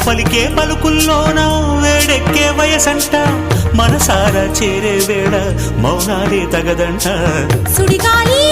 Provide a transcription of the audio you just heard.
పలికే పలుకుల్లోన వేడెక్కే వయసంట మనసారా చేరే వేళ మౌనాలే తగదంట సుడిగాలి